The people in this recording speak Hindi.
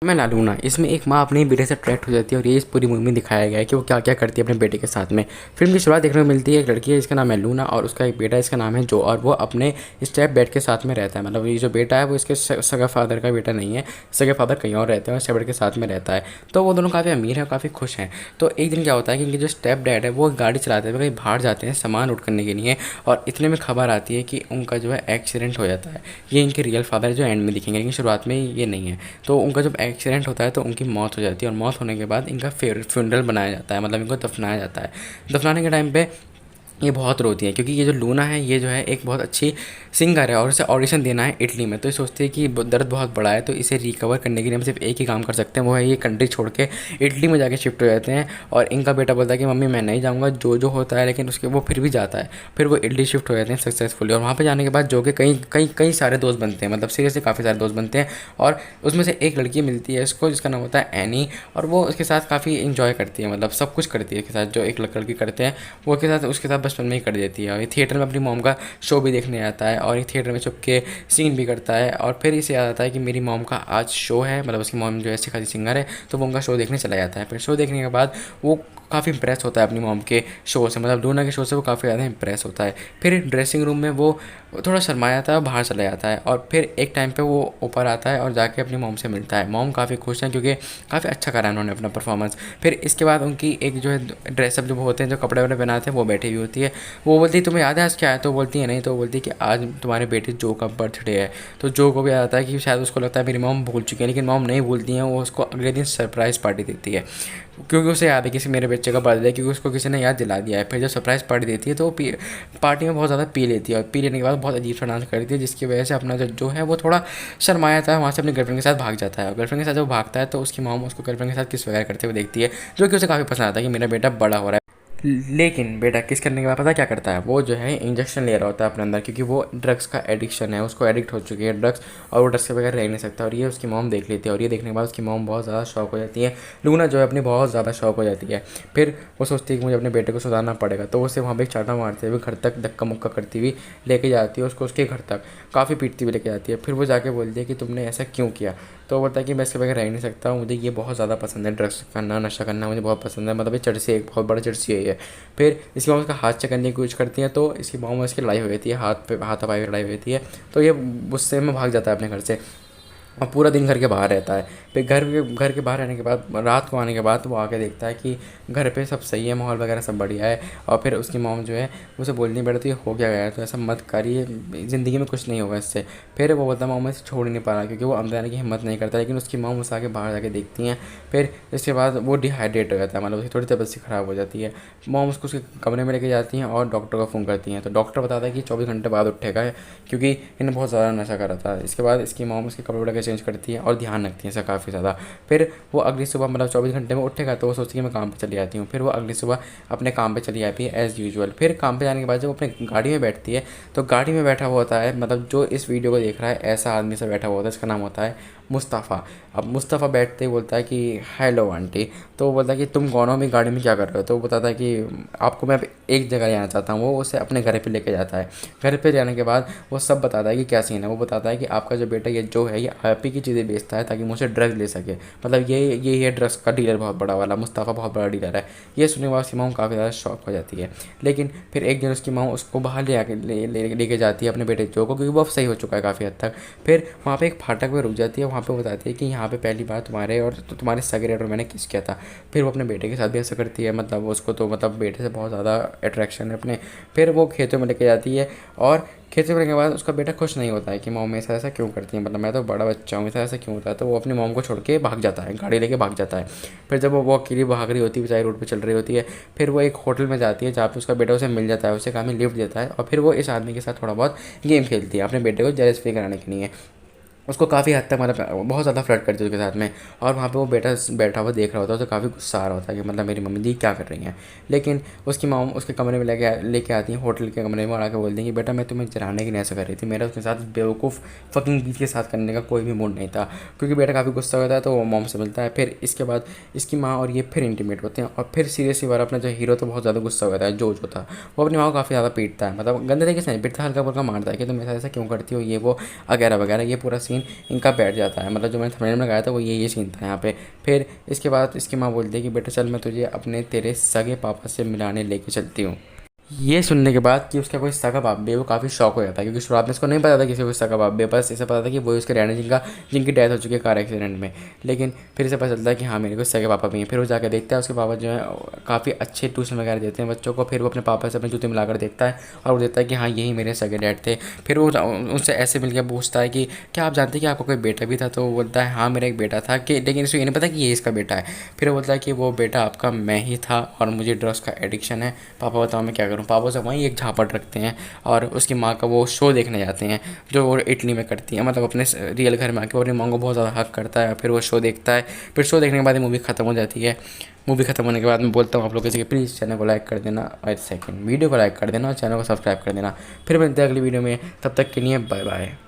मैं लालूना इसमें एक माँ अपने बेटे से अट्रैक्ट हो जाती है और ये इस पूरी मूवी में दिखाया गया है कि वो क्या क्या करती है अपने बेटे के साथ में। फिल्म की शुरुआत देखने को मिलती है, एक लड़की है जिसका नाम है लूना और उसका एक बेटा है इसका नाम है जो, और वो अपने स्टेप बेड के साथ में रहता है। मतलब ये जो बेटा है वो इसके सगा फादर का बेटा नहीं है, सगे फादर कहीं और रहते हैं और स्टेप बेड के साथ में रहता है। तो वो दोनों काफ़ी अमीर है और काफ़ी खुश हैं। तो एक दिन क्या होता है कि इनके जो स्टेप डैड है वो गाड़ी चलाते हुए कहीं बाहर जाते हैं सामान उठ करने के लिए, और इतने में खबर आती है कि उनका जो है एक्सीडेंट हो जाता है। ये इनके रियल फादर जो एंड में दिखेंगे, लेकिन शुरुआत में ये नहीं है। तो उनका जब एक्सीडेंट होता है तो उनकी मौत हो जाती है, और मौत होने के बाद इनका फ्यूनरल बनाया जाता है, मतलब इनको दफनाया जाता है। दफनाने के टाइम पे ये बहुत रोती है क्योंकि ये जो लूना है ये जो है एक बहुत अच्छी सिंगर है और उसे ऑडिशन देना है इटली में। तो ये सोचती है कि दर्द बहुत बड़ा है, तो इसे रिकवर करने के लिए हम सिर्फ एक ही काम कर सकते हैं, वो है ये कंट्री छोड़ के इटली में जाके शिफ्ट हो जाते हैं। और इनका बेटा बोलता है कि मम्मी मैं नहीं जाऊँगा, जो होता है, लेकिन उसके वो फिर भी जाता है। फिर वो इटली शिफ्ट हो जाते हैं सक्सेसफुली, और वहाँ पर जाने के बाद जो कि कई कई कई सारे दोस्त बनते हैं, मतलब सीरियसली काफ़ी सारे दोस्त बनते हैं। और उसमें से एक लड़की मिलती है इसको जिसका नाम होता है एनी, और वो उसके साथ काफ़ी इंजॉय करती है, मतलब सब कुछ करती है उसके साथ, जो एक लड़की करते हैं वो उसके साथ बचपन में ही कर देती है। और ये थिएटर में अपनी मॉम का शो भी देखने आता है, और ये थिएटर में छुप के सीन भी करता है। और फिर इसे याद आता है कि मेरी मॉम का आज शो है, मतलब उसकी मॉम जो है अच्छी खासी सिंगर है, तो वो उनका शो देखने चला जाता है। फिर शो देखने के बाद वो काफ़ी इंप्रेस होता है अपनी मॉम के शो से, मतलब लूना के शो से वो काफ़ी ज़्यादा इंप्रेस होता है। फिर ड्रेसिंग रूम में वो थोड़ा शर्मा जाता है, बाहर चला जाता है, और फिर एक टाइम पे वो ऊपर आता है और जाके अपनी मॉम से मिलता है। मॉम काफ़ी खुश हैं क्योंकि काफ़ी अच्छा करा उन्होंने अपना परफॉर्मेंस। फिर इसके बाद उनकी एक जो है ड्रेसअप जो होते हैं, जो कपड़े वपड़े बनाते हैं, वो बैठी हुई होती है। वो बोलती है तुम्हें याद है आज क्या है, तो बोलती है नहीं, तो बोलती है कि आज तुम्हारे बेटे जो का बर्थडे है। तो जो को भी याद आता है कि शायद उसको लगता है मेरी मॉम भूल चुकी है, लेकिन मॉम नहीं भूलती हैं, वो उसको अगले दिन सरप्राइज़ पार्टी देती है क्योंकि उसे याद है किसी मेरे बच्चे का बर्थडे, क्योंकि उसको किसी ने याद दिला दिया है। फिर जब सरप्राइज़ पार्टी देती है तो वो पार्टी में बहुत ज़्यादा पी लेती है, और पी लेने के बाद बहुत अजीब सा डांस करती है, जिसकी वजह से अपना जो है वो थोड़ा शर्माया था, वहाँ से अपनी गर्लफ्रेंड के साथ भाग जाता है। और गर्लफ्रेंड के साथ जब भागता है तो उसकी मॉम उसको गर्लफ्रेंड के साथ किस वगैरह करते हुए देखती है, जो कि उसे काफ़ी पसंद आता है कि मेरा बेटा बड़ा हो रहा है। लेकिन बेटा किस करने के बाद पता क्या करता है, वो जो है इंजेक्शन ले रहा होता है अपने अंदर, क्योंकि वो ड्रग्स का एडिक्शन है, उसको एडिक्ट हो चुकी है ड्रग्स, और वो ड्रग्स के बगैर रह नहीं सकता। और ये उसकी मॉम देख लेती है, और ये देखने के बाद उसकी मॉम बहुत ज़्यादा शौक हो जाती है। लूना जो है अपनी बहुत ज़्यादा शौक हो जाती है। फिर वो सोचती है कि मुझे अपने बेटे को सुधारना पड़ेगा, तो उसे वहाँ पर एक चाटा मारते हुए घर तक धक्का मुक्का करती हुई लेके जाती है उसको, उसके घर तक काफ़ी पीटती हुई लेके जाती है। फिर वो जाके बोलती है कि तुमने ऐसा क्यों किया, तो वो बोलता है कि मैं इसके बगैर रह नहीं सकता, मुझे ये बहुत ज़्यादा पसंद है, ड्रग्स करना नशा करना मुझे बहुत पसंद है, मतलब ये चर्सी एक बहुत बड़ा चर्सी है ये। फिर इसकी मॉम उसका हाथ चकने की कोशिश करती है, तो इसकी मॉम उसकी लड़ाई हो जाती है, हाथ पे हाथापाई की लड़ाई हो जाती है। तो ये गुस्से में भाग जाता है अपने घर से और पूरा दिन घर के बाहर रहता है। फिर घर के बाहर रहने के बाद रात को आने के बाद वो आके देखता है कि घर पे सब सही है, माहौल वगैरह सब बढ़िया है। और फिर उसकी मॉम जो है उसे बोलनी पड़ती तो ये हो क्या गया है, तो ऐसा मत करिए, ज़िंदगी में कुछ नहीं होगा इससे। फिर वो बोलता है मॉम इसे छोड़ ही नहीं पा रहा, क्योंकि वो अंदर आने की हिम्मत नहीं करता, लेकिन उसकी मॉम उसे आके बाहर जाके देखती हैं। फिर इसके बाद वो डिहाइड्रेट हो जाता है, मतलब उसकी थोड़ी तबीयत सी ख़राब हो जाती है। मॉम उसको उसके कमरे में लेके जाती हैं और डॉक्टर को फ़ोन करती हैं, तो डॉक्टर बताता है कि 24 घंटे बाद उठेगा, क्योंकि इन्हें बहुत ज़्यादा नशा करा था। इसके बाद इसकी मॉम उसके कपड़े वगैरह चेंज करती है और ध्यान रखती है इसका काफ़ी ज़्यादा। फिर वो अगली सुबह मतलब 24 घंटे में उठेगा, तो वो सोचती है मैं काम पे चली जाती हूँ। फिर वो अगली सुबह अपने काम पे चली जाती है एज़ यूजुअल। फिर काम पे जाने के बाद जब अपने गाड़ी में बैठती है, तो गाड़ी में बैठा हुआ होता है, मतलब जो इस वीडियो को देख रहा है ऐसा आदमी से बैठा हुआ होता है, इसका नाम होता है मुस्तफ़ा। अब मुस्तफ़ा बैठते ही बोलता है कि हेलो आंटी, तो वो बोलता है कि तुम कौन हो, मेरी गाड़ी में क्या कर रहे हो। तो वो बताता है कि आपको मैं अब एक जगह जाना चाहता हूँ। वो उसे अपने घर पे लेके जाता है। घर पे जाने के बाद वो सब बताता है कि क्या सीन है। वो बताता है कि आपका जो बेटा ये जो है ये आप ही की चीज़ें बेचता है ताकि मुझसे ड्रग्स ले सके, मतलब ये है ड्रग्स का डीलर, बहुत बड़ा वाला मुस्तफ़ा बहुत बड़ा डीलर है। ये सुनने के बाद उसकी माँ काफ़ी ज़्यादा शॉक हो जाती है। लेकिन फिर एक दिन उसकी माँ उसको बाहर ले आके लेके जाती है अपने बेटे जो को, क्योंकि वो अब सही हो चुका है काफ़ी हद तक। फिर वहाँ पे एक फाटक में रुक जाती है, वहाँ पे बताती है कि यहाँ पे पहली बार तुम्हारे और तुम्हारे सगे और मैंने किस किया था। फिर वो अपने बेटे के साथ भी ऐसा करती है, मतलब उसको तो मतलब बेटे से बहुत ज़्यादा अट्रैक्शन है अपने। फिर वो खेतों में लेके जाती है, और खेती करने के बाद उसका बेटा खुश नहीं होता है कि मॉम ऐसा ऐसा क्यों करती है, मतलब मैं तो बड़ा बच्चा हूँ, ऐसा ऐसा क्यों होता है। तो वो अपनी मॉम को छोड़ के भाग जाता है, गाड़ी लेके भाग जाता है। फिर जब वो अकेली भाग रही होती है, बेचारी रोड पे चल रही होती है, फिर वो एक होटल में जाती है जहाँ पे उसका बेटा उसे मिल जाता है, उसे काम लिफ्ट देता है, और फिर वो इस आदमी के साथ थोड़ा बहुत गेम खेलती है अपने बेटे को जेलस फ्री कराने के लिए। उसको काफ़ी हद तक मतलब बहुत ज़्यादा फ्लर्ट करती है उसके साथ में। और वहाँ पे वो बेटा बैठा हुआ देख रहा होता है, उसे काफ़ी गुस्सा आ रहा होता है कि मतलब मेरी मम्मी जी क्या कर रही हैं। लेकिन उसकी मॉम उसके कमरे में लेके आती हैं, होटल के कमरे में, और आके बोलती हैं कि बेटा मैं तुम्हें जलाने की नहीं ऐसा कर रही थी, मेरा उसके साथ बेवकूफ़ फकिंग बीच के साथ करने का कोई भी मूड नहीं था। क्योंकि बेटा काफ़ी गुस्सा होता है तो वो मॉम से मिलता है। फिर इसके बाद इसकी माँ और ये फिर इंटीमेट होते हैं, और फिर सीरियसली बार अपना जो हीरो तो बहुत ज़्यादा गुस्सा होता है, जो था वो अपनी माँ को काफ़ी ज़्यादा पीटता है, मतलब गंदे तरीके से नहीं पीटता, हल्का फुल्का मारता है कि तुम ऐसा ऐसा क्यों करती हो, ये वो वगैरह वगैरह। ये पूरा सीन सीन इनका बैठ जाता है। मतलब जो मैंने थंबनेल में लगाया था वो ये सीन था यहाँ पे। फिर इसके बाद इसकी माँ बोलती है कि बेटा चल मैं तुझे अपने तेरे सगे पापा से मिलाने लेके चलती हूँ। ये सुनने के बाद कि उसका कोई सगा बाप भी है, वो काफ़ी शॉक हो जाता है, क्योंकि शुरुआत में इसको नहीं पता था किसी को सगा बाप भी है, बस इसे पता था कि वो उसके रहने जिनकी डेथ हो चुकी है कार एक्सीडेंट में। लेकिन फिर इसे पता चलता है कि हाँ मेरे को सगे पापा भी हैं। फिर वो जाकर देखता है उसके पापा जो है काफ़ी अच्छे ट्यूशन वगैरह देते हैं बच्चों को। फिर वो अपने पापा से अपने जूते मिलाकर देखता है और वो देखता है कि हाँ यही मेरे सगे डैड थे। फिर वो उनसे ऐसे मिल के पूछता है कि क्या आप जानते हैं कि आपका कोई बेटा भी था? तो वो बोलता है हाँ मेरा एक बेटा था, कि लेकिन इसको ये नहीं पता कि ये इसका बेटा है। फिर वो बोलता है कि वो बेटा आपका मैं ही था और मुझे ड्रग्स का एडिक्शन है, पापा बताओ मैं क्या करूँ। पापा से वहीं एक झापट रखते हैं और उसकी माँ का वो शो देखने जाते हैं जो वो इटली में करती है। मतलब अपने रियल घर में आके वो अपनी माँ को बहुत ज़्यादा हक करता है। फिर वो शो देखता है। फिर शो देखने के बाद मूवी ख़त्म हो जाती है। मूवी ख़त्म होने के बाद मैं बोलता हूँ आप लोगों से कि प्लीज़ चैनल को लाइक कर देना और सेकंड वीडियो को लाइक कर देना और चैनल को सब्सक्राइब कर देना। फिर मिलते हैं अगली वीडियो में, तब तक के लिए बाय बाय।